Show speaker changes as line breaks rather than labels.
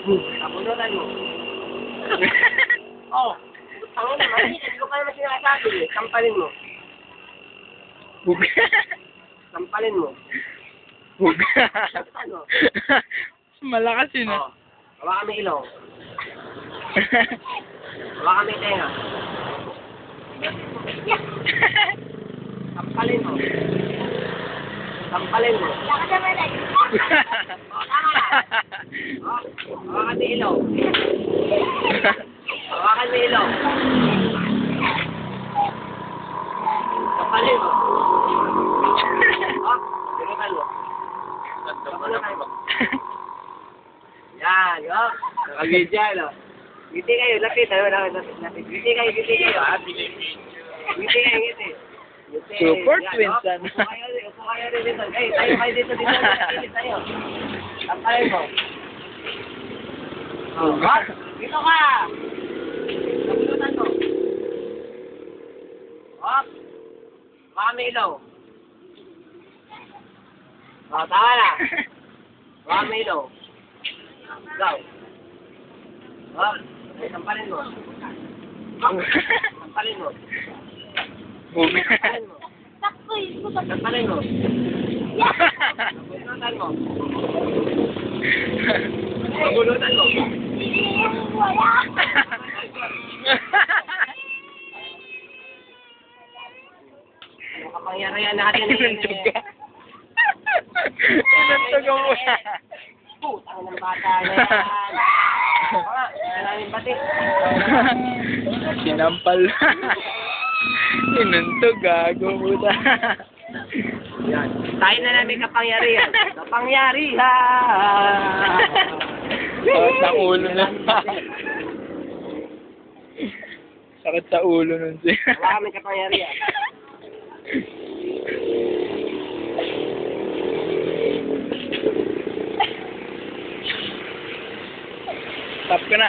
Nabunutan mo. Oh. Ang naman, hindi ko pa naman sinasabi eh. Sampalin mo.
Hug.
Sampalin mo.
Hug.
Ano?
Malakas yun
Oh. Hawakan mo ilong. Hawakan mo tenga. Sampalin mo. Sampalin mo. Oh, tama na. Oh, hawakan mo ilong. Hawakan mo ilong. Sampalin mo. Oh, sinukan mo. Sampalin mo. Yan, oh. Nakabidya, no? Ngiti kayo, lapit. Lapit. Ngiti kayo. Ngiti kayo, ngiti.
Super
Yan,
twins,
oh.
ano?
Upo kayo rin dito. Hey, tayo dito. Kilit tayo. Tampayin mo. Oh, what? Dito ka! Nabulutan mo. Hop! Baka may ilaw. Oh, tama na. Baka may ilaw. Go. Hop! Ay, sampalin mo. Sampalin mo.
Hug.
Sampalin mo. Sampalin mo. Nabulutan mo. Nabulutan mo. Ano kapangyarihan natin eh?
Inantog mo.
Putang ng bata na yan. Namin pati.
Sinampal. Inantog, gago puta.
Yan. Tayo na namin kapangyarihan. Kapangyarihan!
Sakit sa ulo na. Sakit sa ulo nun siya.
Wala kami kapangyarihan.
Stop ka na.